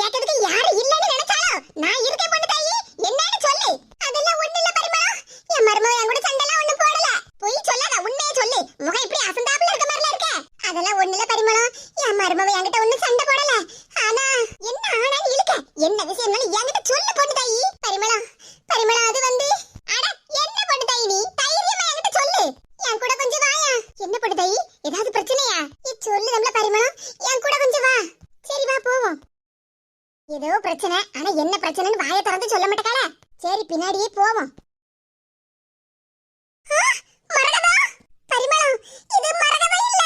கேட்கிறதுக்கு யாரு இல்லன்னு நினைச்சாலும் நான் இருக்கேன் பொண்ணு தாயி. என்னன்னு சொல்லு. அதெல்லாம் ஒண்ணு இல்ல பரிமளம். என் மருமக என் கூட சண்டைலாம் ஒண்ணும் போடல. பொய் சொல்லாத, உண்மையை சொல்லு. முகம் இப்படி அசந்தாப்புல இருக்க மாதிரில இருக்க. அதெல்லாம் ஒண்ணு இல்ல பரிமளம். என் மருமக என்கிட்ட ஒண்ணும் சண்டை போடல. ஆனா என்ன ஆனான்னு இழுக்க. என்ன விஷயம்னாலும் என்கிட்ட சொல்லு பொண்ணு தாயி. பரிமளம் பரிமளம் அது வந்து அட என்ன பொண்ணு தாயி நீ தைரியமா என்கிட்ட சொல்லு. என் கூட கொஞ்சம் வாயா. என்ன பொண்ணு தாயி ஏதாவது பிரச்சனையா? நீ சொல்லு நம்மள பரிமளம். என் கூட கொஞ்சம் வா. சரி வா போவோம். ஏதோ பிரச்சனை, ஆனா என்ன பிரச்சனைன்னு வாயை திறந்து சொல்ல மாட்டேக்கால. சரி பின்னாடியே போவோம். மரகதா பரிமளம், இது மரகதா இல்ல,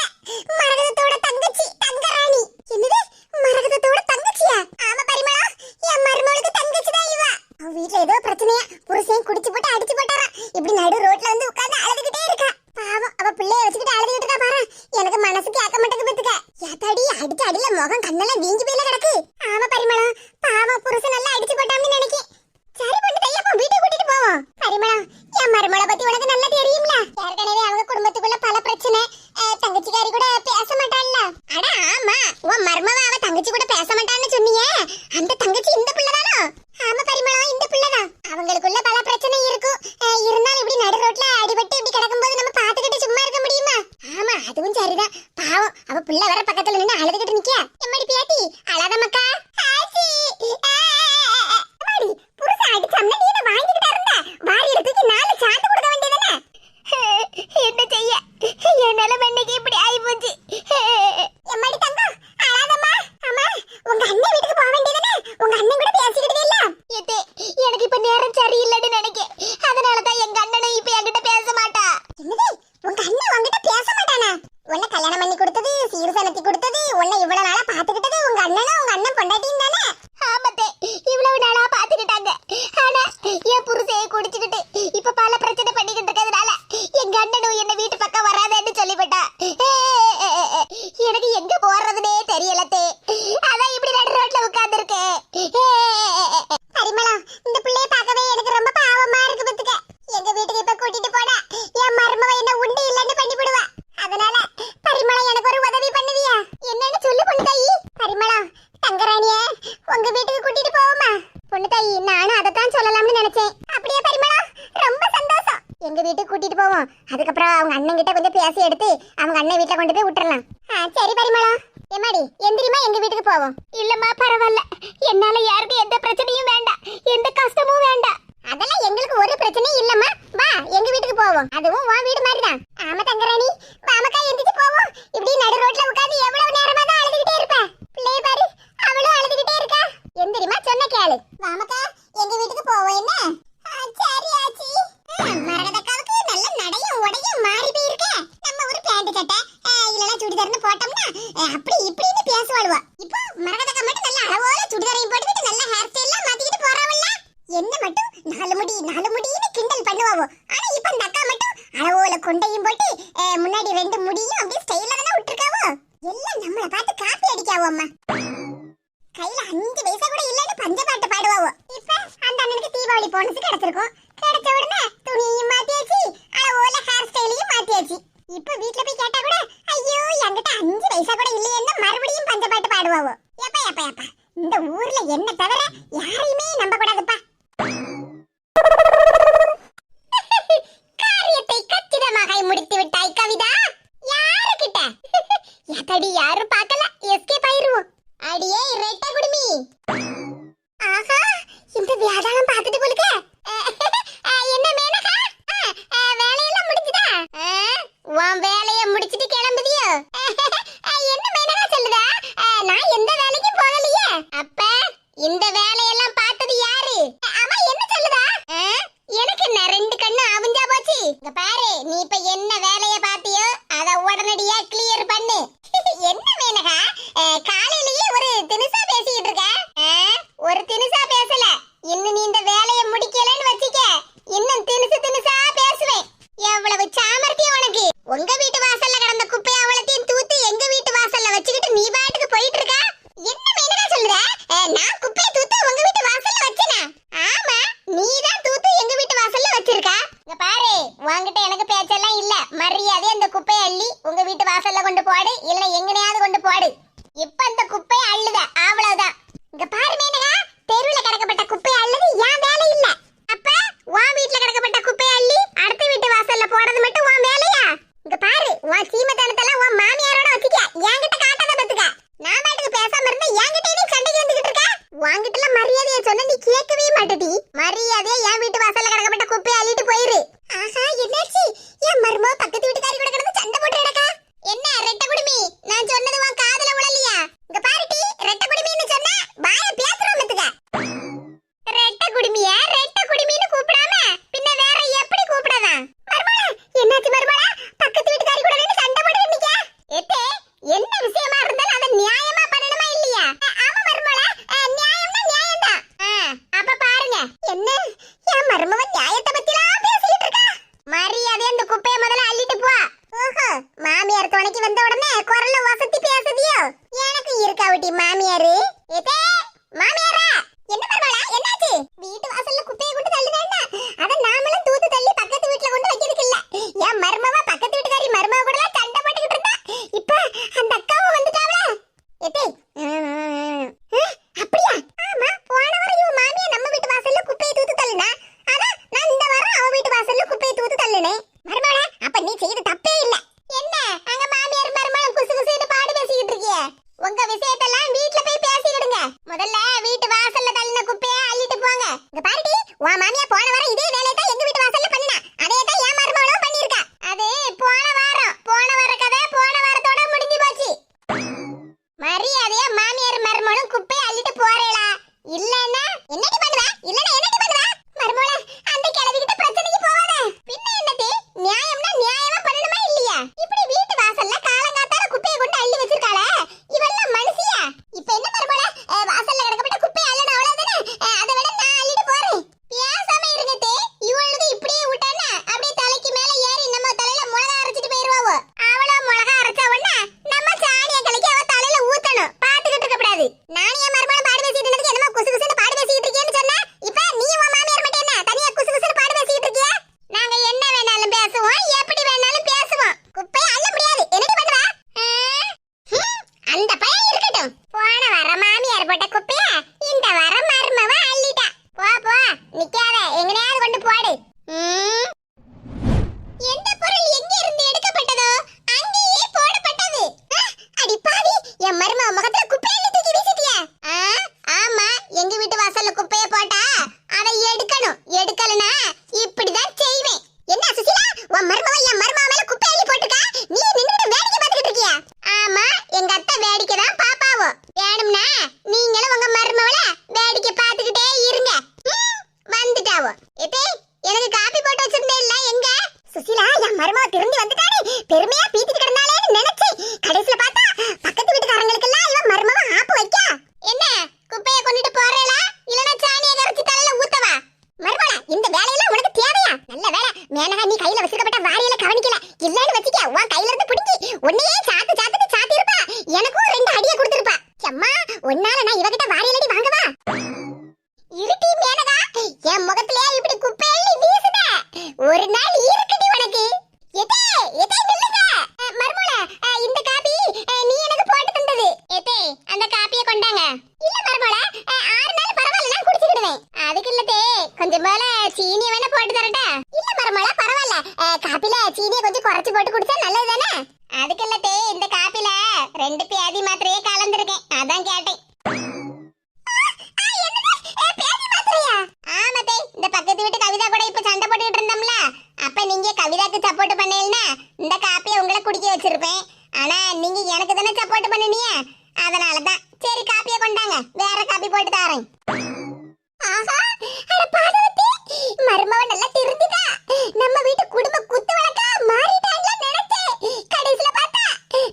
மரகதத்தோட தங்கச்சி தங்கராணி. என்னது மரகதத்தோட தங்கச்சியா? ஆமா பரிமளம், என் மருமகளுக்கு தங்கச்சி தான் இவ. அவ வீட்ல ஏதோ பிரச்சனையா, புருஷன் குடிச்சு போட்டு அடிச்சு போட்டாரா. இப்படி நடு ரோட்ல வந்து உட்கார்ந்து அழுதுகிட்டே இருக்கா. பாவம் அவ பிள்ளைய வச்சுக்கிட்டு அழுதுகிட்டு இருக்கா பாரு. எனக்கு மனசு கேட்க மாட்டேங்குது பத்துக்க. ஏத்தாடி அடிச்சு அடியில முகம் கண்ணெல்லாம் வீங்கி போயில கிடக்கு. ஆமா பரிமளம், பாவம் புருஷன் நல்லா அடிச்சு போட்டான்னு நினைக்கேன். சரி பொண்ணு தையப்பா வீட்டை கூட்டிட்டு போவோம். பரிமளம் என் மருமகளை பத்தி உனக்கு நல்லா தெரியும்ல. ஏற்கனவே அவங்க குடும்பத்துக்குள்ள பல பிரச்சனை. தங்கச்சிக்காரி கூட பேச மாட்டாள்ல. அட ஆமா, உன் மருமவ அவ தங்கச்சி கூட பேச மாட்டான்னு சொன்னியே, அந்த தங்கச்சி இந்த பிள்ளைதானோ? ஆமா பரிமளம், இந்த பிள்ளைதான். அவங்களுக்குள்ள பல பிரச்சனை இருக்கும். இருந்தாலும் இப்படி நடு ரோட்ல அடிபட்டு இப்படி கிடக்கும்போது நம்ம பாத்துக்கிட்டு சும்மா இருக்க முடியுமா? ஆமா அதுவும் சரிதான். பாவம் அவ பிள்ளை வேற பக்கத்துல நின்னு அழுதுகிட்டு நிக்க. எம்மாடி பேத்தி அழாத மக்கா. ஆச்சி புருஷ அடிச்சம்னா நீ என்ன வாங்கிக்கிட்டே இருந்த? வாரி எடுத்துக்கு நாலு சாத்து கொடுக்க வேண்டியதானே? என்ன செய்ய, என் நிலைமை இன்னைக்கு இப்படி ஆயி போச்சு. எம்மாடி தங்கம் அழாதம்மா. அம்மா உங்க அண்ணன் வீட்டுக்கு போக வேண்டியதானே? உங்க அண்ணன் கூட பேசிக்கிட்டே இல்ல. ஏத்தே எனக்கு இப்ப நேரம் சரியில்லைன்னு நினைக்கேன். அதனாலதான் எங்க அண்ணனும் இப்ப என்கிட்ட பேச மாட்டா. என்னது உங்க அண்ணன் உன்கிட்ட பேச மாட்டானா? உன்னை கல்யாணம் பண்ணி கொடுத்தது, சீர்சனத்தி கொடுத்தது, உன்னை இவ்வளவு நாளா பாத்துக்கிட்டது உங்க அண்ணனும் உங்க அண்ணன் பொண்டாட்டியும் தானே? ஆமத்தே இவ்வளவு நாளா பாத்துக்கிட்டாங்க. ஆனா என் புருஷையை குடிச்சுக்கிட்டு இப்ப பல பிரச்சனை பண்ணிக்கிட்டு இருக்கிறதுனால எங்க அண்ணனும் என்ன வீட்டு பக்கம் வராதேன்னு சொல்லிவிட்டா. எனக்கு எங்க போறதுனே தெரியலத்தே. அதான் இப்படி நடு ரோட்ல உட்கார்ந்து இருக்கேன். பரிமளா இந்த பிள்ளைய பார்க்கவே எனக்கு ரொம்ப பாவமா இருக்கு பத்துக்க. எங்க வீட்டுக்கு இப்ப கூட்டிட்டு போனா என் மருமவ என்ன உண்டு இல்லன்னு பண்ணி விடுவா. அதனால பரிமளா எனக்கு ஒரு உதவி பண்ணுவியா? என்னன்னு சொல்லு பொண்ணு தாயி. பரிமளா தங்கராணிய உங்க வீட்டுக்கு கூட்டிட்டு போவோமா? பொண்ணு தாயி நானும் அதத்தான் சொல்லலாம்னு நினைச்சேன். அப்படியே பரிமளா ரொம்ப சந்தோஷம். எங்க வீட்டுக்கு கூட்டிட்டு போவோம். அதுக்கப்புறம் அவங்க அண்ணன் கிட்ட கொஞ்சம் பேசி எடுத்து அவங்க அண்ணன் வீட்டுல கொண்டு போய் விட்டுறலாம். சரி பரிமளா. எம்மாடி எந்திரிமா எங்க வீட்டுக்கு போவோம். இல்லம்மா பரவாயில்ல, என்னால யாருக்கும் எந்த பிரச்சனையும் வேண்டாம், எந்த கஷ்டமும் வேண்டாம். அதெல்லாம் எங்களுக்கு ஒரு பிரச்சனையும் இல்லம்மா. வா எங்க வீட்டுக்கு போவோம். அதுவும் உன் வீடு மாதிரி தான். ஆமா தங்கராணி வாமக்கா எந்திரிச்சு போவோம். இப்படி நடு ரோட்ல உட்கார்ந்து எவ்வளவு நேரமா தான் அழுதுகிட்டே இருப்ப. பிள்ளைய பாரு அவளும் அழுதுகிட்டே இருக்கா. எந்திரிமா சொன்ன கேளு. வாமக்கா எங்க வீட்டுக்கு போவோம். என்ன சரி ஆச்சி. மரகதக்காவுக்கு நல்ல நடையும் உடையும் மாறி போயிருக்க. நம்ம ஒரு பேண்ட் சட்டை இல்லனா சுடிதார்னு போட்டோம்னா அப்படி இப்படின்னு பேசுவாளுவா. இப்போ மரகதக்கா மட்டும் நல்ல அளவோல சுடிதாரையும் போட்டுக்கிட்டு நல்ல ஹேர் ஸ்டைல்லாம் மாத்திக்கிட்டு போறாவல்ல. என்ன மட்டும் நாலு முடின்னு கிண்டல் பண்ணுவாவோ. ஆனா இப்ப அந்த அக்கா மட்டும் அளவோல கொண்டையும் போட்டு முன்னாடி ரெண்டு முடியும் அப்படியே ஸ்டைலா தான விட்டுருக்காவோ. எல்லாம் நம்மள பார்த்து காப்பி அடிக்காவோ. அம்மா கையில 5 பைசா கூட இல்லன்னு பஞ்சபாட்டு பாடுவாவோ. இப்ப அந்த அண்ணனுக்கு தீபாவளி போனஸ் கிடைச்சிருக்கும். கிடைச்ச உடனே துணியையும் மாத்தியாச்சு, அளவோல ஹேர் ஸ்டைலையும் மாத்தியாச்சு. இப்ப வீட்ல போய் கேட்டா கூட ஐயோ என்கிட்ட 5 பைசா கூட இல்லையேன்னு மறுபடியும் பஞ்சபாட்டு பாடுவாவோ. எப்பா இந்த ஊர்ல என்ன தவிர யாரையுமே நம்ப கூடாதுப்பா. காரியத்தை கச்சிதமாக முடித்து விட்டாய் கவிதா. யாருக்கிட்ட? எதடி யாரும் பார்க்கல, எஸ்கேப் ஆயிருவோம். அடியே ரெட்டை குடுமி. ஆஹா இந்த வியாதாளம் பார்த்துட்டு போலுக்க. என்ன மேனகா வேலையெல்லாம் முடிஞ்சுதா? உன் வேலையை முடிச்சிட்டு கிளம்புதியோ? என்ன மேனகா சொல்லுதா? நான் எந்த வேலைக்கும் போகலையே. அப்ப இந்த வேலையெல்லாம் பார்த்தது யாரு? அம்மா என்ன சொல்லுதா? எனக்கு என்ன 2 கண்ணு அவிஞ்சா போச்சு. இங்க பாரு நீ இப்ப என்ன வேலைய பாத்தியோ அத உடனடியா கிளியர் பண்ணு. என்ன மேனகா காலையிலேயே ஒரு தினுசா பேசிட்டு இருக்க? ஒரு தினுசா பேசல. இன்னும் நீ இந்த வேலையை முடிக்கலன்னு வச்சிக்க, இன்னும் தினுசா பேசுவேன். எவ்வளவு சாமர்த்தியம் உனக்கு. உங்க வீட்டு வாசல்ல கிடந்த குப்பையை அவ்வளத்தையும் தூத்து எங்க வீட்டு வாசல்ல வச்சுக்கிட்டு நீ பாட்டுக்கு போயிட்டு இருக்க. என்ன மேனகா சொல்லுற? நான் குப்பையை தூத்து உங்க வீட்டு வாசல்ல வச்சேனா? ஆமா நீதான் தூத்து எங்க வீட்டு வாசல்ல வச்சிருக்க. இங்க பாரு உன்கிட்ட எனக்கு பேச்செல்லாம் இல்ல. மரியாதையா அந்த குப்பையை அள்ளி உங்க வீட்டு வாசல்ல கொண்டு போடு, இல்ல எங்கனையாவது கொண்டு போடு. இப்ப அந்த குப்பையை அள்ளுத அவ்வளவுதான். இங்க பாரு என்கிட்ட மரியாதையா சொன்ன நீ கேட்கவே மாட்டடி. மரியாதையா என் வீட்டு வாசல்ல கிடக்கப்பட்ட குப்பையை அள்ளிட்டு போயிரு. ஆஹா என்னாச்சு? என் மருமக பக்கத்து வீட்டுக்காரி கூட கிடந்து சண்டை போட்டு கிடக்கா. என்ன ரெட்டை குடுமி, நான் சொன்னது உன் காதுல விழலையா? இங்க பாருடி, ரெட்டை குடுமின்னு சொன்னா வாயை பேசுறோம் மத்துக்க. ரெட்டை குடுமின்னு கூப்பிடாம பின்ன வேற எப்படி கூப்பிடாதா? மருமகளா என்னாச்சு மருமகளா? பக்கத்து வீட்டுக்காரி கூட நின்னு சண்டை போட்டு நிக்க. ஏத்தே என்ன விஷயமா இருந்தாலும் அத நியாயமா பண்ணணுமா இல்லையா? ஆமா மருமகளா, நியாயம்னா நியாயம்தான். அப்ப பாருங்க என்ன என் மருமக நியாயத்தை பத்திலாம் பேசிட்டு இருக்கா. மரியாதை அந்த குப்பையை முதல்ல அள்ளிட்டு போ. ஓஹோ, மாமியார் துணைக்கு வந்த உடனே குரல்ல வசதி பேசுதியோ? எனக்கு இருக்காவுட்டி மாமியாரு. ஏதே மாமியாரா, என்ன மருமகளா என்னாச்சு? வீட்டு வாசல்ல குப்பையை கொண்டு தள்ளுவேன்னா அத நாமளும் தூத்து தள்ளி பக்கத்து வீட்ல கொண்டு வைக்கிறதுக்கு இல்ல. என் மருமவ பக்கத்து வீட்டுக்காரி மருமவ கூட சண்டை போட்டுக்கிட்டு இருந்தா. இப்ப அந்த அக்காவும் வந்துட்டாவளே. ஏதே அப்படியா? ஆமா, போன வாரம் இவ மாமியா நம்ம வீட்டு வாசல்ல குப்பையை தூத்து தள்ளுனா, அதான் நான் இந்த வாரம் அவ வீட்டு வாசல்ல குப்பையை தூத்து தள்ளுனே. மருமகளா, அப்ப நீ செய்த தப்பே இல்ல. என்ன அங்க மாமியார் மருமகளும் குசு குசுன்னு பாடு பேசிக்கிட்டு இருக்கிய? உங்க விஷயத்தெல்லாம் வீட்ல போய் பேசிடுங்க. முதல்ல வீட்டு வாசல்ல தள்ளின குப்பையை அள்ளிட்டு போங்க. இங்க பாருடி, உன் மாமியா போன வாரம் இதே வேலையை தான் எங்க வீட்டு வாசல்ல பண்ணினா. அதே தான் என் மருமகளும் பண்ணிருக்கா. அது போன வார கதை போன வாரத்தோட முடிஞ்சு போச்சு. மரியாதையா மாமியார் மருமகளும் குப்பையை அள்ளிட்டு போறேளா? இல்லன்னா என்னடி பண்ணுவ? இல்லன்னா என்னடி பண்ணுவ? மருமகளே, அந்த கிழவிகிட்ட பிரச்சனைக்கு போவாத. பின்ன என்னது? நியாயம்னா நியாயமா பண்ணணுமா இல்லையா? இப்படி வீட்டு வாசல்ல காலங்காத்தால குப்பையை கொண்டு அள்ளி வச்சிருக்காளே, இவெல்லாம் மனுஷியா? இப்ப என்ன மருமகளே, வாசல்ல கிடக்கப்பட்ட குப்பையை அள்ளன அவ்வளவுதானே? அதை விட நான் அள்ளிட்டு போறேன். பேசாம இருங்க தே. இவளுக்கு இப்படியே விட்டானா அப்படியே தலைக்கு மேல ஏறி நம்ம தலையில மிளகா அரைச்சிட்டு போயிருவாவோ. அவளோ மிளகா அரைச்ச உடனே நம்ம சாணிய கலக்கி அவ தலையில ஊத்தணும். பாத்துக்கிட்டு இருக்க கூடாது. நானே மருமகள பாடு பேசிட்டு இருந்ததுக்கு என்னமோ குசு குசுன்னு பாடு பேசிட்டு இருக்கேன்னு சொன்னா, இப்ப நீ உன் மாமியார் மட்டும் என்ன தனியா குசு குசுன்னு பாடு பேசிட்டு இருக்கிய? நாங்க என்ன வேணாலும் பேசுவோம், எப்படி வேணாலும் பேசுவோம். குப்பையை அள்ள முடியாது. என்னடி பண்ணுவ? அந்த பையன் இருக்கட்டும். போன வர மாமியார் போட்ட குப்பைய இந்த வர மருமவ அள்ளிட்டா. போ போ, நிக்காத, எங்கனையாவது கொண்டு போடு. எந்த பொருள் எங்க இருந்து எடுக்கப்பட்டதோ அங்கேயே போடப்பட்டது. அடி பாவி, என் மருமவ முகத்துல குப்பையை தூக்கி வீசிட்டியா? ஆமா, எங்க வீட்டு வாசல்ல குப்பையை போட்டா அதை எடுக்கணும். எடுக்கலனா இப்படிதான் செய்வேன். என்ன சுசிலா, உன் மருமவ என் மருமவ மேல குப்பை அள்ளி போட்டுக்கா, நீ நின்னுட்டு வேடிக்கை பார்த்துக்கிட்டு இருக்கியா? ஆமா, எங்க அத்தை வேடிக்கை தான் பாப்பாவோ. வேணும்னா நீங்களும் உங்க மருமவள வேடிக்கை பார்த்துக்கிட்டே இருங்க. வந்துட்டாவோ. ஏதே எனக்கு காபி போட்டு வச்சிருந்தேன் இல்ல, எங்க? சுசிலா, என் மருமவ திரும்பி வந்துட்டானே, பெருமையா பீத்திட்டு கிடந்தாலேன்னு நினைச்சேன். கடைசில பார்த்தா பக்கத்து வீட்டுக்காரங்களுக்கு எல்லாம் இவன் மருமவ ஆப்பு வைக்கா. என்ன குப்பையை கொண்டுட்டு போறேளா, இல்லனா சாணியை கரைச்சி தலையில ஊத்தவா? மருமகளா, இந்த வேலையெல்லாம் உனக்கு தேவையா? நல்ல வேலை மேனகா நீ கையில வச்சிருக்கப்பட்ட வாரியல கவனிக்கல. இல்லன்னு வச்சிக்க, உன் கையில இருந்து பிடிங்கி உன்னையே சாத்து இருப்பா. எனக்கும் 2 அடியை கொடுத்திருப்பா. அம்மா, உன்னால நான் இவகிட்ட வாரியலடி வாங்கவா? இருட்டி மேனகா, என் முகத்திலே இப்படி குப்பை அள்ளி வீசுத. ஒரு நாள் இருக்குடி உனக்கு. எதே நில்லுங்க. மருமகளா, இந்த காபி நீ எனக்கு போட்டு தந்தது. எதே அந்த காபியை கொண்டாங்க. இல்ல மருமகளா, 6 நாள் பரவாயில்ல, நான் குடிச்சிடுவேன். அதுக்கு இல்லதே, கொஞ்சம் மேல சீனி வேணா போட்டு தரட்டா? இல்ல மருமகளா, பரவாயில்ல, காபில சீனியை கொஞ்சம் குறைச்சு போட்டு குடிச்சா நல்லது தானே? அதுக்கு இல்லதே, இந்த காபில 2 பேதி மாத்திரையே கலந்துருக்கேன், அதான் கேட்டேன். ஆமாதே, இந்த பக்கத்து வீட்டு கவிதா கூட இப்ப சண்டை போட்டுக்கிட்டு இருந்தோம்ல, அப்ப நீங்க கவிதாக்கு சப்போர்ட் பண்ணீங்கன்னா இந்த காப்பியை உங்களை குடிக்க வச்சிருப்பேன். ஆனா நீங்க எனக்கு தானே சப்போர்ட் பண்ணினீங்க, அதனாலதான் சரி காப்பியை கொண்டாங்க, வேற காப்பி போட்டு தரேன். ஆஹா, அட பாதவதி, மருமவ நல்லா திருந்திட்டா. நம்ம வீட்டு குடும்ப குத்து வழக்கா மாறிட்டாங்களா நினைச்சேன். கடைசில பார்த்தா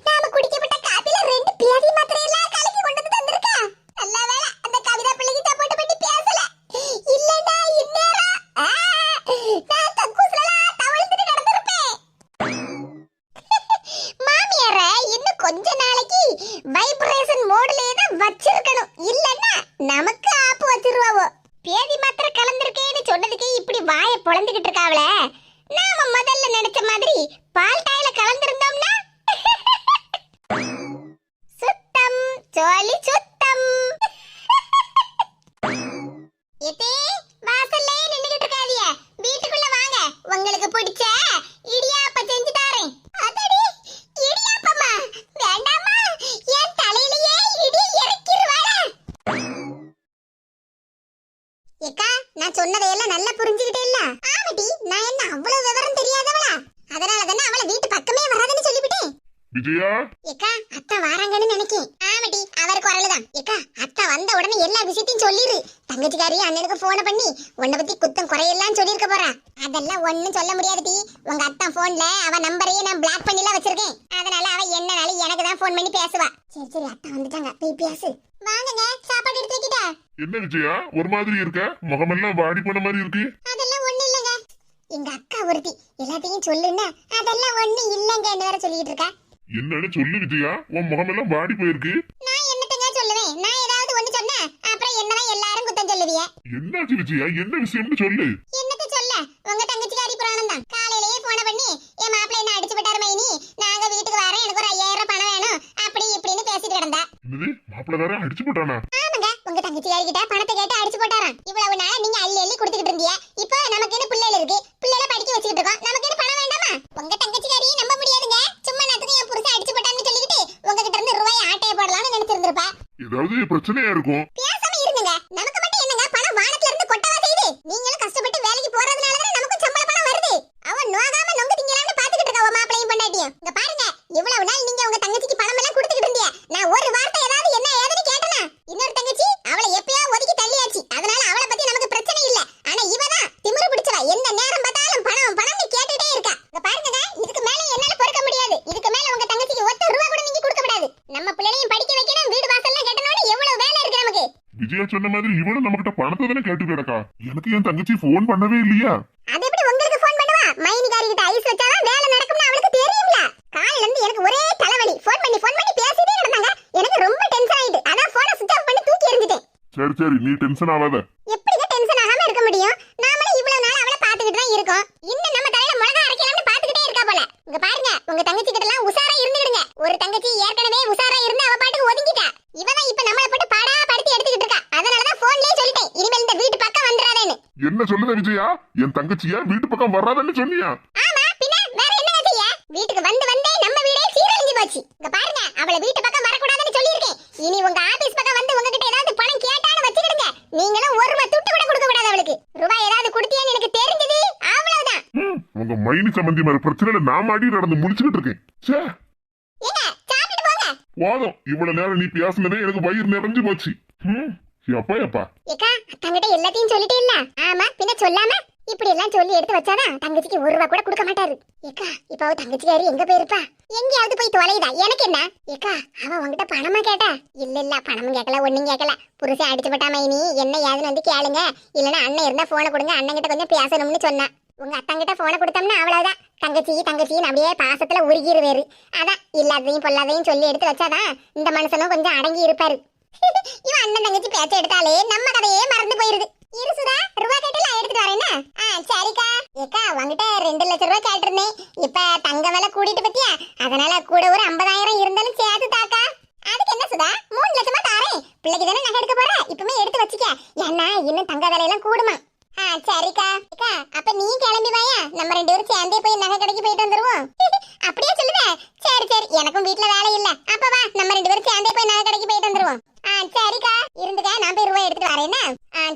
நாம குடிக்கப்பட்ட காப்பில 2 பேதி மாத்திரை எல்லாம் கலக்கி கொண்டு வந்து தந்திருக்கா. நல்ல வேளை அந்த கவிதா பிள்ளைக்கு சப்போர்ட் பண்ணி பேசல. இல்லன்னா இந்நேரம் நான் கக்கூஸ்ல தவழ்ந்துட்டு நடந்திருப்பேன். மாமியார இன்னும் கொஞ்ச நாளைக்கு வைப்ரேஷன் மோட்லயே தான் வச்சிருக்கணும். இல்லன்னா நமக்கு ஆப்பு வச்சிருவாவோ. பேதி மாத்திரை கலந்திருக்கேன்னு சொன்னதுக்கு இப்படி வாயை பொளந்துகிட்டு இருக்காவல. நாம முதல்ல நினைச்ச மாதிரி பால் டாயில கலந்திருந்தோம்னா சுத்தம் ஜோலி சுத்தம். எதே வாசல்லே நின்னுகிட்டு இருக்காதீங்க, வீட்டுக்குள்ள வாங்க, உங்களுக்கு பிடிச்ச இடியாப்பம் செஞ்சு தரேன். அதடி இடியாப்பமா? வேண்டாமா, என் தலையிலேயே இடி இறக்கிருவாளே. ஏக்கா நான் சொன்னதையெல்லாம் நல்லா புரிஞ்சுக்கிட்டே இல்ல. ஆமாடி, நான் என்ன அவ்வளவு விவரம் தெரியாதவளா? அதனால தானே அவளை வீட்டு பக்கமே வராதுன்னு சொல்லிவிட்டேன். விஜயா ஏக்கா அத்தா வராங்கன்னு நினைக்கேன். ஆமாடி, அவர் குரல்தான். ஏக்கா அத்தா வந்த உடனே எல்லா விஷயத்தையும் சொல்லிரு. தங்கச்சிக்காரி அண்ணனுக்கு போன் பண்ணி உன்னை பத்தி குத்தம் குறையெல்லாம் சொல்லிருக்க போறா. அதெல்லாம் ஒண்ணும் சொல்ல முடியாதுடி. உங்க அத்தா போன்ல அவ நம்பரையே நான் பிளாக் பண்ணிலாம் வச்சிருக்கேன். அதனால அவ என்னனாலும் எனக்கு தான் போன் பண்ணி பேசுவா. சரி சரி, அத்தா வந்துட்டாங்க, போய் பேசு. வாங்குங்க, சாப்பாடு எடுத்து வைக்கிட்டா. என்ன விஜயா ஒரு மாதிரி இருக்க? முகமெல்லாம் வாடி போன மாதிரி இருக்கு. அதெல்லாம் ஒண்ணு இல்லங்க. எங்க அக்கா ஒருத்தி எல்லாத்தையும் சொல்லுன்னா அதெல்லாம் ஒண்ணு இல்லங்கன்னு வேற சொல்லிட்டு இருக்கா. என்னன்னு சொல்லு விஜயா, உன் முகமெல்லாம் வாடி போயிருக்கு. நான் என்னத்தங்க சொல்லுவேன்? நான் ஏதாவது ஒண்ணு சொன்னா அப்புறம் என்னதான் எல்லாரும் குத்தம் சொல்லுவீங்க. என்னாச்சு விஜயா, என்ன விஷயம்னு சொல்லு. என்னத்த சொல்ல, உங்க தங்கச்சிக்காரி புராணம் தான். காலையிலேயே போன பண்ணி என் மாப்பிள்ளை என்ன அடிச்சு விட்டாரு மைனி, நாங்க வீட்டுக்கு வரேன், எனக்கு ஒரு 5000 பணம் வேணும் அப்படி இப்படின்னு பேசிட்டு கிடந்தா. என்னது, மாப்பிள்ளை வேற அடிச்சு போட்டானா? ஆமாங்க, உங்க தங்கச்சிக்காரி கிட்ட பணத்தை கேட்டு அடிச்சு போட்டாராம். இவ்வளவு நாள் நீங்க அள்ளி அள்ளி கொடுத்துக்கிட்டு இருந்தீங்க. இப்போ நமக்கு என்ன பிள்ளைகள் இருக்கு, பிள்ளைகளை படிக்க வச்சுக்கிட்டு இருக்கோம், நமக்கு என்ன பணம் வேண்டாமா? உங்க தங்கச்சிக்காரியை நம்ப முடியாதுங்க. சும்மா நேத்துக்கு என் புருஷன் அடிச்சு போட்டான்னு சொல்லிக்கிட்டு உங்ககிட்ட இருந்து ரூபாய் ஆட்டைய போடலாம்னு நினைச்சிருந்திருப்பா. ஏதாவது பிரச்சனையா இருக்கும். பேசாம இருங்க. நமக்கு மட்டும் என்னங்க பணம் வானத்துல இருந்து கொட்டவா செய்யுது? நீங்களும் கஷ்டப்பட்டு வேலைக்கு போறதுனால தான நமக்கு சம்பள பணம் வருது. அவன் நோகாம நொங்கு திங்கலாம்னு பாத்துக்கிட்டு இருக்கா உன் மாப்பிளையும் பொண்டாட்டியும். இங்க பாருங்க, இவ்வளவு நாள் நீங்க உங்க தங்கச்சிக்கு பணம் எல்லாம் கொடுத்துக்கிட்டு இருந்தீங்க. நான் ஒரு வார்த்தை ஏதாவது என்ன ஏதுன்னு கேட்டனா? இன்னொரு தங்கச்சி அவளை எப்பயா ஒதுக்கி தள்ளியாச்சு. அதனால அவளை பத்தி நமக்கு பிரச்சனை இல்ல. ஆனா இவதான் திமிரு பிடிச்சவ, எந்த நேரம் பார்த்தாலும் பணம் பணம்னு கேட்டுட்டே இருக்கா. இங்க பாருங்க, இதுக்கு மேல என்னால பொறுக்க முடியாது. இதுக்கு மேல உங்க தங்கச்சிக்கு ஒத்த ரூபா கூட நீங்க கொடுக்க கூடாது. நம்ம பிள்ளையையும் படிக்க வைக்கணும், வீடு வாசல்லாம் கட்டணும்னு எவ்வளவு வேலை இருக்கு நமக்கு. விஜயா சொன்ன மாதிரி இவனும் நம்ம கிட்ட பணத்தை தானே கேட்டு கிடக்கா. எனக்கு என் தங்கச்சி போன் பண்ணவே இல்லையா? அது எப்படி உங்களுக்கு போன் பண்ணுவா? மைனிகாரி கிட்ட ஐஸ் வச்சாதான் வேலை நடக்கும்னு அவளுக்கு தெரியும்ல. காலையில இருந்து எனக்கு ஒரே தலைவலி. போன் பண்ணி பேசிட்டே இருந்தாங்க. எனக்கு ரொம்ப டென்ஷன் ஆயிட்டு. அதான் போனை சுவிட்ச் ஆஃப் பண்ணி தூக்கி எறிஞ்சிட்டேன். சரி சரி, நீ டென்ஷன் ஆகாத. எப்படிங்க டென்ஷன் ஆகாம இருக்க முடியும்? நாமளே இவ்வளவு நாள் அவளை பாத்துக்கிட்டு தான் இருக்கோம். இன்னும் நம்ம தலையில மிளகா அரைக்கலாம்னு பாத்துக்கிட்டே இருக்கா போல. இங்க பாருங்க, உங்க தங்கச்சி கிட்ட எல்லாம் உசாரா இருந்துடுங்க. ஒரு தங்கச்சி ஏற்கனவே உசாரா இருந்து அவ பாட்டுக்கு ஒதுங்கிட்டா. இவதான் இப்ப நம்மள போட்டு பாடா படுத்தி எடுத்துக்கிட்டு இருக்கா. அதனாலதான் போன்லயே சொல்லிட்டேன், இனிமேல் இந்த வீட்டு பக்கம் வந்துடாதேன்னு. என்ன சொல்லுத விஜயா? என் தங்கச்சியா வீட்டு பக்கம் வராதன்னு சொன்னியா? ஆமா, பின்ன வேற என்ன செய்ய? வீட்டுக்கு வந்து வந்தே நம்ம வீடே சீரழிஞ்சு போச்சு. இங்க பாருங்க, அவளை வீட்டு பக்கம் வரக்கூடாதுன்னு சொல்லியிருக்கேன். இனி உங்க ஆபீஸ் பக்கம் வந்து உங்ககிட்ட ஏதாவது பணம் கேட்டான்னு வச்சுக்கிடுங்க. நீங்களும் ஒரு ரூபாய் துட்டு கூட கொடுக்க கூடாது அவளுக்கு. ரூபாய் ஏதாவது கொடுத்தியான்னு எனக்கு தெரிஞ்சது அவ்வளவுதான். உங்க மைனி சம்பந்தி மாதிரி பிரச்சனையில நான் மாடி நடந்து முடிச்சுக்கிட்டு இருக்கேன். சே, ஏங்க சாப்பிட்டு போங்க. வாதம் இவ்வளவு நேரம் நீ பேசுனதே எனக்கு வயிறு நிறைஞ்சு போச்சு. எப்பா எப்பா ஏக்கா, தங்கிட்ட எல்லாத்தையும் சொல்லிட்டே இல்ல? ஆமா, பின்ன சொல்லாம இப்படி எல்லாம் சொல்லி எடுத்து வச்சாதான் தங்கச்சிக்கு ஒரு ரூபாய் கூட கொடுக்க மாட்டாரு. ஏக்கா, இப்ப அவ தங்கச்சிக்காரி எங்க போயிருப்பா? எங்கயாவது போய் தொலைதா? எனக்கு என்ன? ஏக்கா, அவ உங்ககிட்ட பணமா கேட்டா? இல்ல பணமும் கேட்கல, ஒண்ணும் கேட்கல. புருஷன் அடிச்சு போட்டா மைனி, என்ன ஏதுன்னு வந்து கேளுங்க, இல்லன்னா அண்ணன் இருந்தா போனை கொடுங்க, அண்ணன் கிட்ட கொஞ்சம் பேசணும்னு சொன்னா. உங்க அத்தங்கிட்ட போனை கொடுத்தோம்னா அவ்வளவுதான், தங்கச்சின்னு அப்படியே பாசத்துல உருகிருவேரு. அதான் இல்லாததையும் பொல்லாதையும் சொல்லி எடுத்து வச்சாதான் இந்த மனுஷனும் கொஞ்சம் அடங்கி இருப்பாரு. இவன் அண்ணன் தங்கச்சி பேச்ச எடுத்தாலே நம்ம கதையே மறந்து போயிருது. இருசுதா ரூபா கேட்டல எடுத்துட்டு வரேன்னா? சரிக்கா. ஏக்கா, உங்ககிட்ட 2 லட்சம் ரூபாய் கேட்டிருந்தேன். இப்ப தங்க விலை கூடிட்டு பத்தியா, அதனால கூட ஒரு 50,000 இருந்தாலும் சேர்த்து தாக்கா. அதுக்கு என்ன சுதா, 3 லட்சமா தாரேன். பிள்ளைக்கு தானே நகை எடுக்க போற, இப்பவுமே எடுத்து வச்சுக்க. ஏன்னா இன்னும் தங்க விலையெல்லாம் கூடுமா. சரிக்கா. அக்கா, அப்ப நீ கிளம்பி வாயா, நம்ம 2 பேரும் சேர்ந்தே போய் நகை கடைக்கு போயிட்டு வந்துருவோம். அப்படியே சொல்லுத? சரி சரி, எனக்கும் வீட்டுல வேலை இல்ல. அப்ப வா, நம்ம 2 பேரும் சேர்ந்தே போய் நகை கடைக்கு போயிட்டு வந்துருவோம். சரிக்கா, இருந்துக்க, நான் போய் ரூபாய் எடுத்துட்டு வரேன்னா?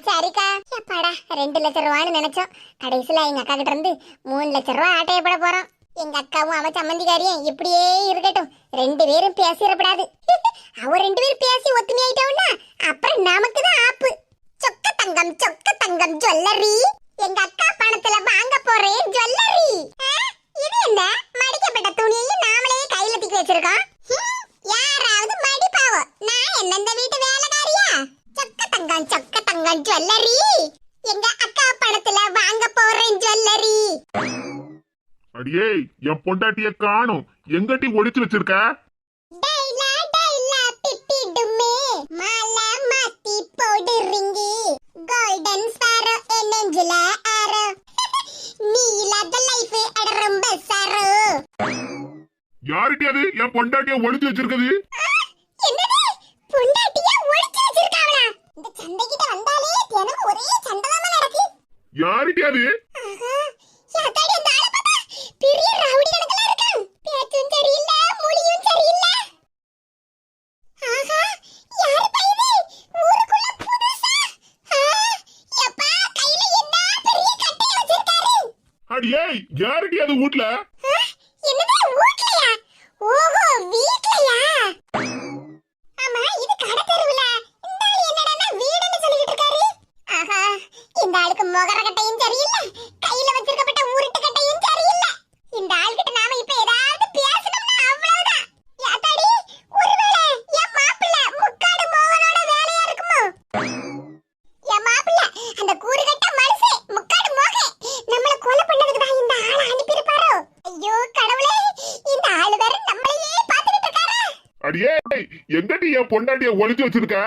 சரிக்கா. எப்பாடா 2 லட்சம் ரூபான்னு நினைச்சோம், கடைசியில எங்க அக்கா கிட்ட இருந்து 3 லட்சம் ரூபாய் ஆட்டைய போட போறோம். எங்க அக்காவும் அவ சம்மந்திக்காரியும் இப்படியே இருக்கட்டும், 2 பேரும் பேசிடப்படாது. அவ 2 பேரும் பேசி ஒத்துமையாயிட்டோம்னா அப்புறம் நமக்கு தான் ஆப்பு. சொக்க தங்கம் ஜுவல்லரி, எங்க அக்கா பணத்துல வாங்க போறேன் ஜுவல்லரி. இது என்ன மடிக்கப்பட்ட துணியை நாமளே கையில தூக்கி வச்சிருக்கோம். யாராவது மடிப்பாவோ? நான் என்ன இந்த வீட்டு வேலைக்காரியா? சொக்க தங்கம் ஜுவல்லரி, எங்க அக்கா பணத்துல வாங்க போறேன் ஜுவல்லரி. அடியே, என் பொண்டாட்டிய காணோம், எங்கட்டி ஒளிச்சு வச்சிருக்க? மாலை மாத்தி போடுறீங்க, கோல்டன் ஸ்பாரோ என்னஞ்சில ஆரோ, நீ இல்லாத லைஃப் அட ரொம்ப சாரோ. யார்கிட்ட அது என் பொண்டாட்டிய ஒளிச்சு வச்சிருக்குது? என்னது, பொண்டாட்டிய ஒளிச்சு வச்சிருக்காங்களா? இந்த சண்டை கிட்ட வந்தாலே தினம் ஒரே சண்டைதான் நடக்கு. யார்கிட்ட அது? யாத்தாடி, அந்த ஆளை பார்த்தா பெரிய ரவுடி கணக்குல இருக்கான். பேச்சும் சரியில்லை, மொழியும் சரியில்லை. யாரு பையது? ஊருக்குள்ள புதுசா? எப்ப அடியே யாரடி அது வீட்ல? என்னது வீட்லயா? ஓஹோ வீட்லயா? ஆமா இது கடை தெருவுல. இந்த ஆளு என்னடான்னா வீடுன்னு சொல்லிட்டு இருக்காரு. ஆஹா இந்த ஆளுக்கு முகர கட்டையும் சரியில்லை, கையில வச்சிருக்கப்பட்ட உருட்டு கட்டையும் சரியில்லை. இந்த ஆள்கிட்ட நாம இப்ப ஏதாவது பேசணும்னா அவ்வளவுதான். யாத்தாடி ஒருவேளை என் மாப்பிள்ளை முக்காடு மோகனோட வேலையா இருக்குமோ? என் மாப்பிள்ளை அந்த கூறுகட்ட மனுஷே முக்காடு மோகே நம்மள கொலை பண்ணதுக்கு தான் இந்த ஆளை அனுப்பியிருப்பாரோ? ஐயோ கடவுளே, இந்த ஆளு வேற நம்மளையே பாத்துக்கிட்டு இருக்காரா? அடியே எங்கடி என் பொண்டாட்டிய ஒளிச்சு வச்சிருக்க?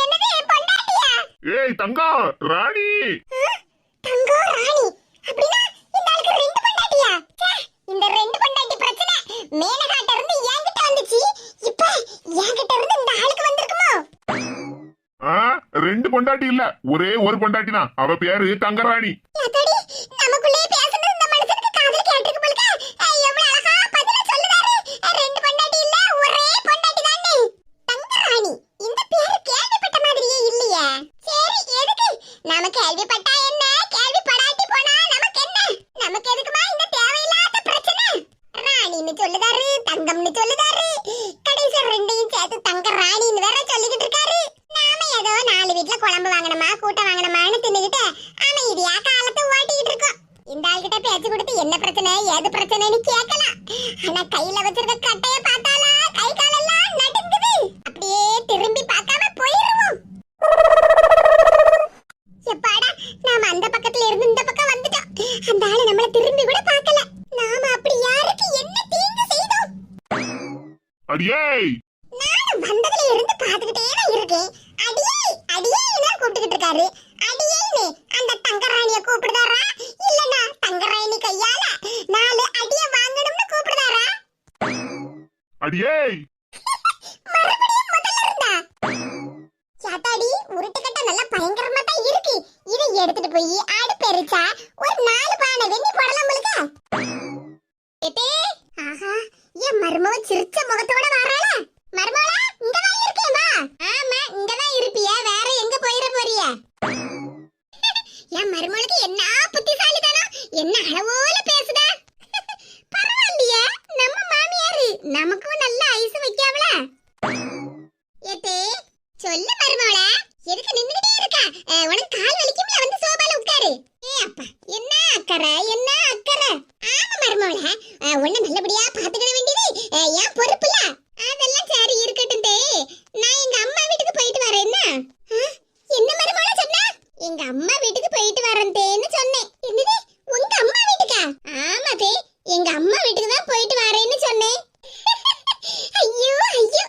என்னது என் பொண்டாட்டியா? ஏய் தங்கம் ராணி. தங்கம் ராணி அப்படினா இந்த ஆளுக்கு ரெண்டு பொண்டாட்டியா? ச்சே, இந்த ரெண்டு பொண்டாட்டி பிரச்சனை மேனகாட்ட இருந்து என்கிட்ட வந்துச்சு, இப்ப என்கிட்ட இருந்து இந்த ஆளுக்கு வந்திருக்குமோ? ரெண்டு பொண்டாட்டி இல்ல, ஒரே ஒரு பொண்டாட்டி தான். அவ பேரு தங்கராணி. யாத்தாடி நமக்குள்ளே பேசுறது இந்த மனுஷனுக்கு காதுல கேட்டிருக்கு போலக்க. எவ்வளவு அழகா பதில சொல்லுதாரு. ரெண்டு பொண்டாட்டி இல்ல, ஒரே பொண்டாட்டி தானே. தங்கராணி இந்த பேரு கேள்விப்பட்ட மாதிரியே இல்லையே. சரி எதுக்கு? நம்ம கேள்விப்பட்டா என்ன, கேள்விப்படாட்டி போனா நமக்கு என்ன? நமக்கு எதுக்குமா இந்த தேவையில்லாத பிரச்சனை? ராணின்னு சொல்லுதாரு, தங்கம்னு சொல்லுதாரு, கடைசி ரெண்டையும் சேர்த்து தங்க ராணின்னு வேற சொல்லிக்கிட்டு இருக்காரு. நாம ஏதோ 4 வீட்ல குழம்பு வாங்கணுமா கூட்டம் வாங்கணுமான்னு தின்னுகிட்டு அமைதியா காலத்தை ஓட்டிக்கிட்டு இருக்கோம். இந்த ஆள்கிட்ட பேச்சு கொடுத்து என்ன பிரச்சனை ஏது பிரச்சனைன்னு கேட்கலாம். ஆனா கையில வச்சிருக்க கட்டைய பார்த்தாலா கை காலெல்லாம் நடுங்குது. அப்படியே திரும்பி பார்க்காம போயிருவோம். எப்பாடா நாம அந்த பக்கத்துல இருந்து இந்த பக்கம் வந்துட்டோம். அந்த ஆளு நம்மள திரும்பி கூட பார்க்கல. நாம அப்படி யாருக்கு என்ன தீங்கு செய்தோம்? அடியே நானும் வந்ததுல இருந்து பாத்துக்கிட்டே தான் இருக்கேன். அடியே அடியேன்னு கூப்பிட்டுக்கிட்டு இருக்காரு. அடியேன்னு அந்த தங்கராணிய கூப்பிடுதாரா இல்லனா தங்கராணி கையால 4 அடிய வாங்கணும்னு கூப்பிடுதாரா? அடியே மறுபடியும் முதல்ல இருந்தா? யாத்தாடி உருட்டுக்கட்ட நல்லா பயங்கரமா தான் இருக்கு. இதை எடுத்துட்டு போய் அடுப்பு எரிச்சா ஒரு 4 பானை வெண்ணி போடலாம் போலுக்க. ஏத்தே ஆஹா என் மருமவ சிரிச்ச முகத்தோட வராளா? மருமவளா இங்க தான் இருக்கேன் வா. ஆமா இங்க தான் இருப்பியா, வேற எங்க போயிர போறிய? என் மருமவளுக்கு என்ன புத்திசாலிதானம், என்ன அளவோல பேசுதா. பரவாயில்லையே நம்ம மாமியாரு நமக்கும் நல்ல ஐஸ் வைக்காவல. ஏத்தே சொல்லு மருமவளா, எதுக்கு நின்னுட்டே இருக்க? உனக்கு கால் வலிக்கும்ல, வந்து சோபால உட்காரு. அப்பா என்ன அக்கறை என்ன அக்கறை. ஆமா மருமவளா உன்னை நல்லபடியா பாத்துக்கிட வேண்டியது ஏன் பொறுப்புல. அதெல்லாம் சரி இருக்கட்டும் தே, நான் எங்க அம்மா வீட்டுக்கு போயிட்டு வரேன். என்ன மருமவளா சொன்னா? எங்க அம்மா வீட்டுக்கு போயிட்டு வரேன் தேன்னு சொன்னேன். என்னது உங்க அம்மா வீட்டுக்கா? ஆமா தே எங்க அம்மா வீட்டுக்கு தான் போயிட்டு வரேன்னு சொன்னேன். ஐயோ ஐயோ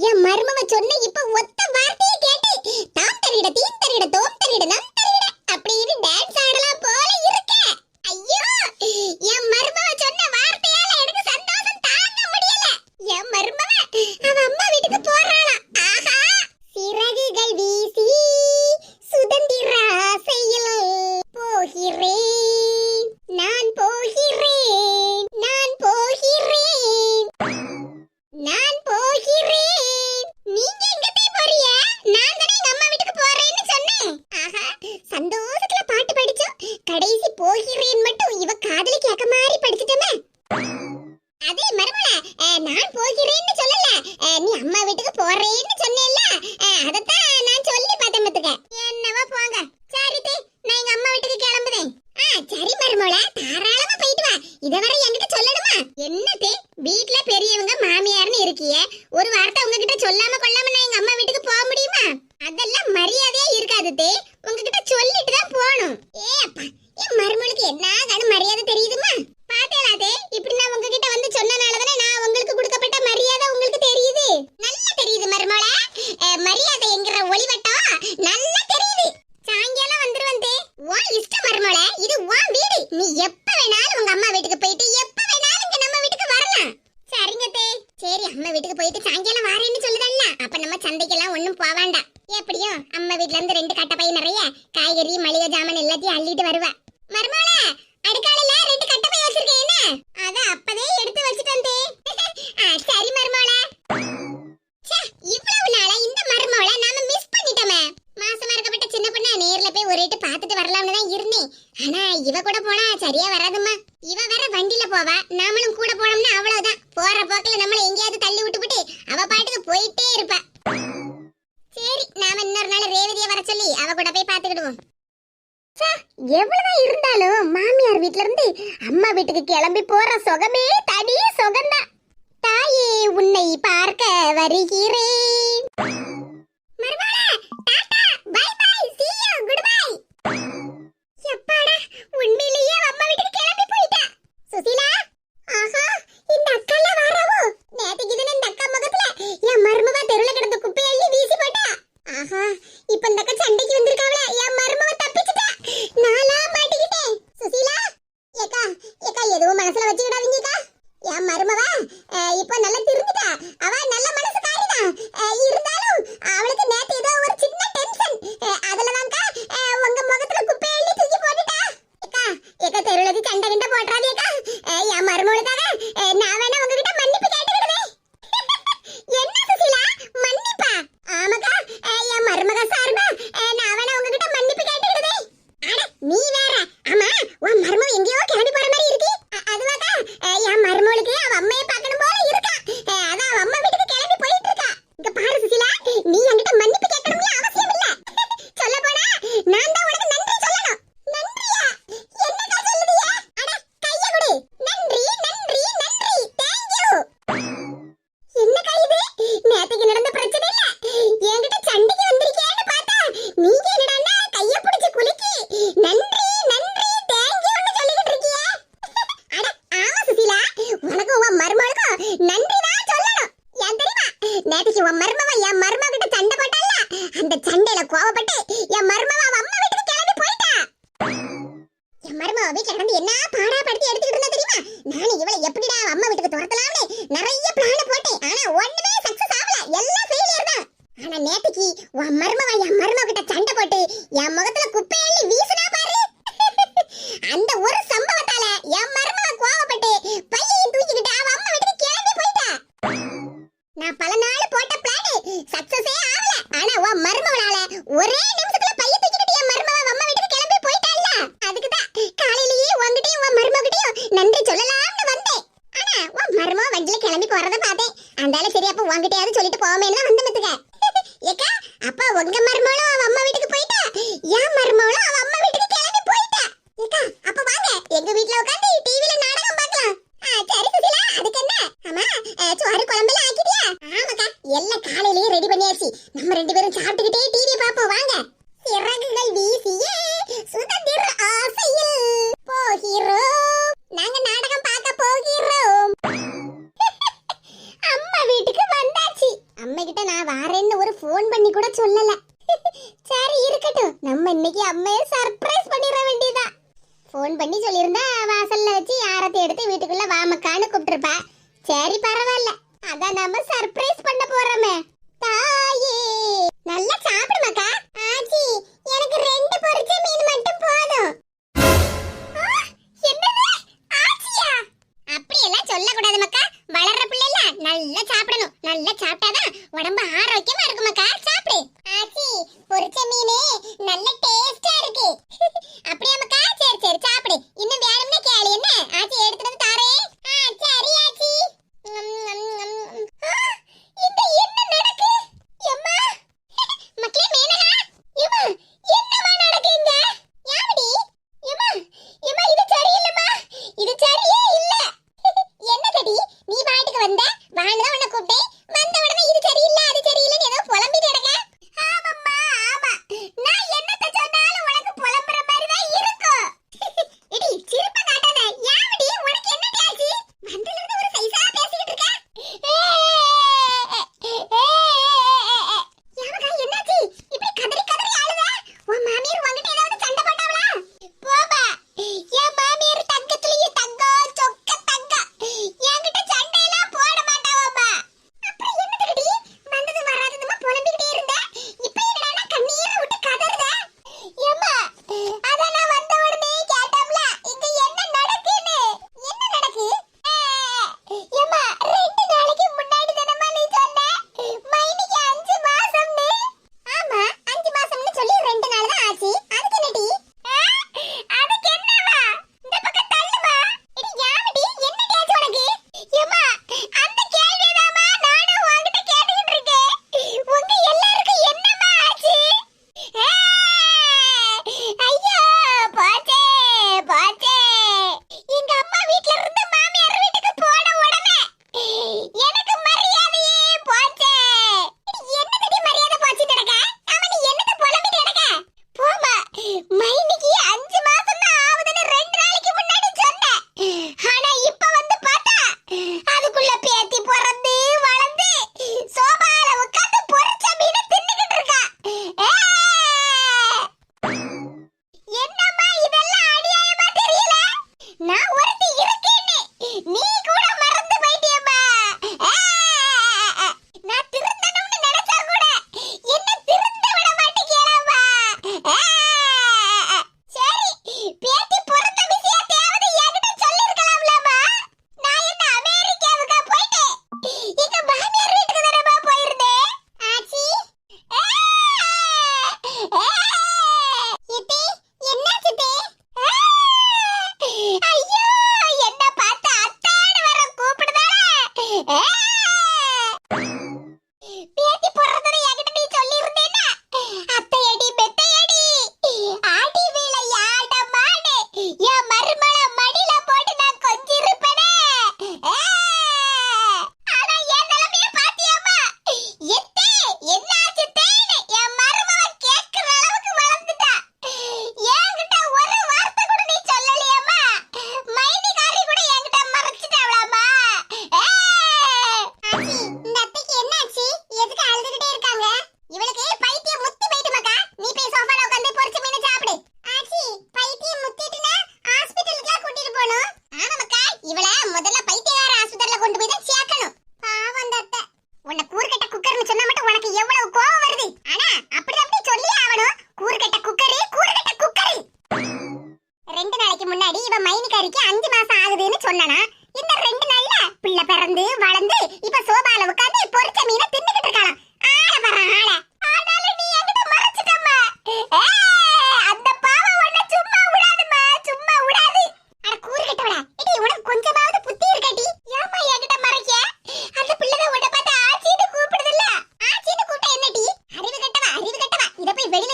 என் மருமவ சொன்ன இப்ப ஒத்த வார்த்தையை கேட்டு தாம் தரிட தீம் தரிட தோம் தரிட நம் தரிட அப்படின்னு டான்ஸ் ஆடலாம் போல இருக்க. ஐயோ என் மருமவ சொன்ன வார்த்தையால எனக்கு சந்தோஷம் தாங்க முடியல. என் மருமவ அவ அம்மா வீட்டுக்கு போறாளாம். ஆஹா சிறகுகள் வீசி சுதந்திர ஆசையில் போகிறேன் நான் போகிறேன் நான் போகிறேன் நான் போகிறேன். நீங்க எங்கதே போறிய? நான் தானே எங்க அம்மா வீட்டுக்கு போறேன்னு சொன்னேன். ஆஹா சந்தோஷத்துல பாட்டு படிச்சோம், கடைசி போகிறேன் மட்டும் இவ காதுல கேட்க மாதிரி படிச்சிட்டோமே. அதே மருமளா நான் போகிறேன்னு சொல்லல, நீ அம்மா வீட்டுக்கு போறேன்னு சொன்னேல்ல, அதத்தான் நான் சொல்லி பார்த்தேன் பாத்துக்க. என்னவா போங்க. சரி தே நான் எங்க அம்மா வீட்டுக்கு கிளம்புதேன். சரி மருமளா தாராளமா போயிட்டு வா. இதவரை என்கிட்ட சொல்லணுமா? என்னதே வீட்ல பெரியவங்க மாமியார்னு இருக்கிய, ஒரு வார்த்தை உங்ககிட்ட சொல்லாம கொள்ளாம நான் எங்க அம்மா வீட்டுக்கு போக முடியுமா? அதெல்லாம் மரியாதையா இருக்காது தே, உங்ககிட்ட சொல்லிட்டு தான் போகணும். அப்பா என் மருமளுக்கு என்ன கண மரியாதை தெரியுதுமா? பாத்தேலாதே இப்படி நான் உங்ககிட்ட வந்து சொன்னனாலதானே நான் உங்களுக்கு கொடுக்கப்பட்ட மரியாதை உங்களுக்கு தெரியுது. நல்லா தெரியுது மருமளா, மரியாதை என்கிற ஒளிவட்டம் நல்லா தெரியுது. சாயங்காலம் வந்துருவேன் தே. உன் இஷ்டம் மருமளா, இது உன் வீடு. நீ எப்ப வேணாலும் உங்க அம்மா வீட்டுக்கு போயிட்டு எப்ப வேணாலும் இங்க நம்ம வீட்டுக்கு வரலாம். சரிங்க தே. சரி அம்மா வீட்டுக்கு போயிட்டு சாயங்காலம் வரேன்னு சொல்லுதல்ல, அப்ப நம்ம சந்தைக்கெல்லாம் ஒண்ணும் போக வேண்டாம். எப்படியும் அம்மா வீட்ல இருந்து 2 கட்டப்பை நிறைய காய்கறி மளிகை ஜாமான் எல்லாத்தையும் அள்ளிட்டு வருவா. மருமளா அடுக்காலையில 2 கட்டப்பை வச்சிருக்கேன், என்ன அத அப்பவே எடுத்து வச்சிட்டேன் தே. சரி மருமளா. இவ்வளவு நாளா இந்த மருமவளை நாம மிஸ் பண்ணிட்டோமே. மாசமா இருக்கப்பட்ட சின்ன பொண்ணு நேர்ல போய் ஒரேட்டு பாத்துட்டு வரலாம்னு தான் இருந்தேன். ஆனா இவ கூட போனா சரியா வராதும்மா. இவ வேற வண்டியில போவா, நாமளும் கூட போனோம்னா அவ்வளவுதான். போற போக்குல நம்மள எங்கேயாவது தள்ளி விட்டுவிட்டு அவ பாட்டுக்கு போயிட்டே இருப்பா. சரி, நாம இன்னொரு நாள் ரேவதியை வர சொல்லி அவ கூட போய் பாத்துக்கிடுவோம். எவ்வளவுதான் இருந்தாலும் மாமியார் வீட்ல இருந்து அம்மா வீட்டுக்கு கிளம்பி போற சுகமே தனி சுகம்தான். தாயே உன்னை பார்க்க வருகிறேன். மருமகளே, tata, bye bye, see you, goodbye. எப்பாடா, உண்மையிலேயே அம்மா வீட்டுக்கு கிளம்பி போயிட்டா. சுசீலா, ஆஹா, இந்த அக்கால வாராவோ. நேத்துக்கு இதுல இந்த அக்கா முகத்துல என் மருமவ தெருல கிடந்த குப்பையை அள்ளி வீசி போட்டா. ஆஹா, இப்ப இந்த அக்கா சண்டைக்கு வந்திருக்காவல, என் மருமவ தப்பிச்சிட்டா. நானா மாட்டிக்கிட்டேன். சுசீலா, ஏக்கா ஏக்கா எதுவும் மனசுல வச்சுக்கிடாதீங்கக்கா. என் மருமவ இப்ப நல்லா திருந்துட்டா. அவ நல்ல மனசுக்காரிதான். இருந்தாலும் அவளுக்கு நேத்து ஏதோ ஒரு சின்ன டென்ஷன். அதுலதான்க்கா உங்க முகத்துல குப்பை அள்ளி தூக்கி போட்டுட்டா. ஏக்கா ஏக்கா தெருவுல சண்டை கிண்ட போட்டுறாதேக்கா. என் மருமகளுக்காக நான் வேணா உங்ககிட்ட மன்னிப்பு கேட்டுக்கிடுவேன். என்ன சுசீலா, மன்னிப்பா? ஆமாக்கா, என் மருமக சார்பா நான் வேணா உங்ககிட்ட மன்னிப்பு கேட்டுக்கிடுவேன். அட நீ வேற. ஆமா, உன் மருமக எங்கேயோ கிளம்பி போற மாதிரி இருக்கு. அதுவாக்கா, என் மருமகளுக்கு அவ அம்மையை பார்க்கணும் போல இருக்கா. அதான் அவ அம்மா வீட்டுக்கு கிளம்பி போயிட்டு இருக்கா. இங்க பாரு சுசீலா, நீ என்கிட்ட மன்னிப்பு கேட்கணும்னு அவசியம் இல்ல. சொல்ல போனா நான் தான் உனக்கு நன்றி சொல்லணும். நன்றியா? என்னக்கா சொல்லுதியா? அட கைய கொடு. நன்றி நன்றி நன்றி, தேங்க் யூ. என்னக்கா இது? நேத்துக்கு நடந்த பிரச்சனை இல்ல, என்கிட்ட சண்டைக்கு வந்திருக்கேன்னு பார்த்தா நீங்க என்னடான்னா கைய பிடிச்சு குலுக்கி நன்றி நன்றி தேங்க் யூன்னு சொல்லிக்கிட்டு இருக்கியே. அட ஆமா சுசீலா, உனக்கு உன் மருமகளுக்கும் நன்றி தான் சொல்லணும். ஏன் தெரியுமா? நேத்துக்கு உன் மருமவ என் மருமக கிட்ட சண்டை போட்டால, அந்த சண்டையில கோவப்பட்டு என் மருமவ அவ அம்மா வீட்டுக்கு கிளம்பி போயிட்டா. என் மருமவ வீட்டுல கிடந்து என்ன பாடா படுத்தி எடுத்துக்கிட்டு இருந்தா தெரியுமா? நானும் இவளை எப்படிடா அம்மா வீட்டுக்கு துரத்தலாம்னு நிறைய பிளான் போட்டேன். ஆனா ஒண்ணுமே சக்சஸ் ஆகல, எல்லாம் ஃபெயிலியர் தான். ஆனா நேத்துக்கு உன் மருமவ என் மருமக கிட்ட சண்டை போட்டு என் முகத்துல குப்பை அள்ளி வீசினா பாரு. அந்த ஒரு சம்பவத்தால என் மருமக கோவப்பட்டு பையையும் தூக்கிக்கிட்டு அவ அம்மா வீட்டுக்கு கிளம்பி போயிட்டா. நான் பல நாள் போட்ட பிளான் சக்சஸே ஆகல. ஆனா உன் மருமவளால ஒரே நிமிஷத்துல பைய தூக்கிட்டு என் மருமவ அம்மா வீட்டுக்கு கிளம்பி போயிட்டால. அதுக்கு தான் காலையிலேயே உன்கிட்டயும் உன் மருமகிட்டயும் நன்றி சொல்லலாம்னு வந்தேன். ஆனா உன் மருமவ வண்டியில கிளம்பி போறத பார்த்தேன். அந்தால சரி, அப்ப உன்கிட்டயாவது சொல்லிட்டு போவேன்னு வந்து மத்துக்க. ஏக்கா, அப்ப உங்க மருமவளும் அவ அம்மா வீட்டுக்கு போயிட்டா, என் மருமவளும் அவ அம்மா வீட்டுக்கு கிளம்பி போயிட்டா. ஏக்கா, அப்ப வாங்க எங்க வீட்ல உட்கார்ந்து டிவில நாடகம் பார்க்கலாம். சரி சுசீலா, அதுக்கு என்ன? ஆமா, சோறு குழம்புல ஆக்கிட்டியா? ஆமாக்கா, எல்லாம் காலையிலேயே ரெடி பண்ணியாச்சு. நம்ம ரெண்டு பேரும் சாப்பிட்டுக்கிட்டே டிவி பாப்போம் வாங்க. சிறகுகள் வீசியே சுதந்திர ஆசையில் போகிறோம், நாங்க நாடகம் பார்க்க போகிறோம். அம்மா வீட்டுக்கு வந்தாச்சு. அம்மா கிட்ட நான் வாரேன்னு ஒரு ஃபோன் பண்ணி கூட சொல்லல. சரி இருக்கட்டும், நம்ம இன்னைக்கு அம்மையை சர்ப்ரைஸ் பண்ணிட வேண்டியதா. ஃபோன் பண்ணி சொல்லியிருந்தா வாசல்ல வச்சு ஆரத்தி எடுத்து வீட்டுக்குள்ள வாமக்கான்னு கூப்பிட்டுருப்பா. சரி பரவாயில்ல, அதான் நாம சர்ப்ரைஸ் பண்ண போறோமே. தாயே நல்லா சாப்பிடுமாக்கா. ஆச்சி, எனக்கு 2 பொரிச்ச மீன் மட்டும் போதும். என்னது ஆச்சியா? அப்படி எல்லாம் சொல்ல கூடாது மக்கா. வளர்ற பிள்ளைல நல்லா சாப்பிடணும். நல்லா சாப்பிட்டாதான் உடம்பு ஆரோக்கியமா இருக்கும் மக்கா. சாப்பிடு. ஆச்சி, பொரிச்ச மீனே நல்ல டேஸ்டா இருக்கு. அப்படியே மக்கா? சரி சரி சாப்பிடு. இன்னும் வேணும்னு கேளு. என்ன ஆச்சி எடுத்துட்டு வந்து தாரேன். சரி ஆச்சி. இந்த என்ன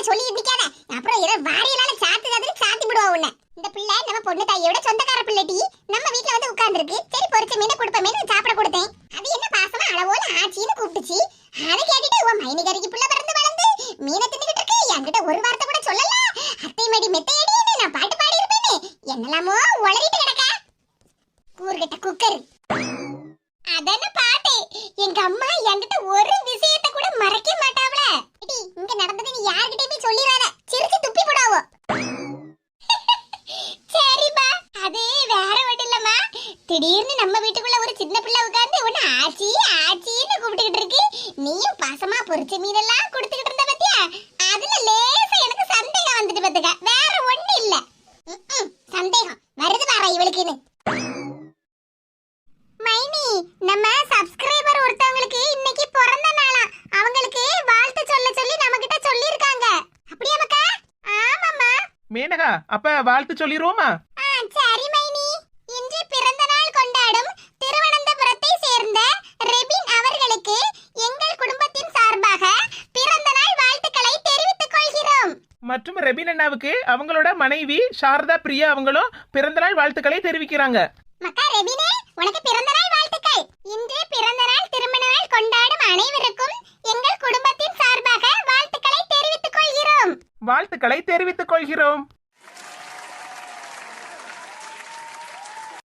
சொல்லி நிக்காத. அப்புறம் ஏதோ வாரியலால சாத்தி விடுவா உன்னை. இந்த பிள்ளை நம்ம பொண்ணு தாயோட சொந்தக்கார பிள்ளைடி. நம்ம வீட்ல வந்து உட்கார்ந்திருக்கு. சரி பொரிச்ச மீனை கொடுப்பமேன்னு சாப்பிட கொடுத்தேன். அது என்ன பாசமா அளவோல ஆச்சின்னு கூப்பிட்டுச்சு. அதை கேட்டுட்டு உன் மைனிகரிக்கு பிள்ளை பிறந்து வளர்ந்து மீனை தின்னுகிட்டு இருக்கு. என்கிட்ட ஒரு வார்த்தை கூட சொல்லல. அத்தை மடி மெத்தையடின்னு நான் பாட்டு பாடி இருப்பேன்னு என்னெல்லாமோ உளறிட்டு கிடக்கா. கூறுகிட்ட குக்கர். அதன பாட்டு. எங்க அம்மா என்கிட்ட ஒரு விஷயத்தை கூட மறைக்க மாட்டாவல. ஏடி இங்க நடந்தது நீ யார்கிட்டயுமே சொல்லிராத. சிரிச்சு துப்பி போடாவோ. சரிமா, அது வேற ஒண்ணு இல்லம்மா. திடீர்னு நம்ம வீட்டுக்குள்ள ஒரு சின்ன பிள்ளை உட்கார்ந்து உன்னை ஆச்சி ஆச்சின்னு கூப்பிட்டுக்கிட்டு இருக்கு. நீயும் பாசமா பொரிச்ச மீனெல்லாம் கொடுத்துக்கிட்டு இருந்த பத்தியா? அதுல லேசா எனக்கு சந்தேகம் வந்துட்டு பத்துக்க. வேற ஒண்ணு இல்ல. சந்தேகம் வருது பாரு இவளுக்குன்னு. மைனி, நம்ம சப்ஸ்கிரைபர் ஒருத்தவங்களுக்கு இன்னைக்கு பிறந்த நாளாம். அவங்களுக்கு வாழ்த்து சொல்ல சொல்லி நம்ம கிட்ட சொல்லிருக்காங்க. அப்படியே மக்கா? ஆமாம்மா. மேனகா, அப்ப வாழ்த்து சொல்லிருவோமா? சரி மைனி. இன்று பிறந்த நாள் கொண்டாடும் திருவனந்தபுரத்தை சேர்ந்த ரெபின் அவர்களுக்கு எங்கள் குடும்பத்தின் சார்பாக பிறந்த நாள் வாழ்த்துக்களை தெரிவித்துக் கொள்கிறோம். மற்றும் ரெபின் அண்ணாவுக்கு அவங்களோட மனைவி சாரதா பிரியா அவங்களும் பிறந்தநாள் வாழ்த்துக்களை தெரிவிக்கிறாங்க. மக்கா ரெபினே, உனக்கு பிறந்த நாள் வாழ்த்துக்கள். இன்று பிறந்த நாள் திருமண நாள் கொண்டாடும் அனைவருக்கும் எங்கள் குடும்பத்தின் சார்பாக வாழ்த்துக்களை தெரிவித்துக் கொள்கிறோம். வாழ்த்துக்களை தெரிவித்துக் கொள்கிறோம்.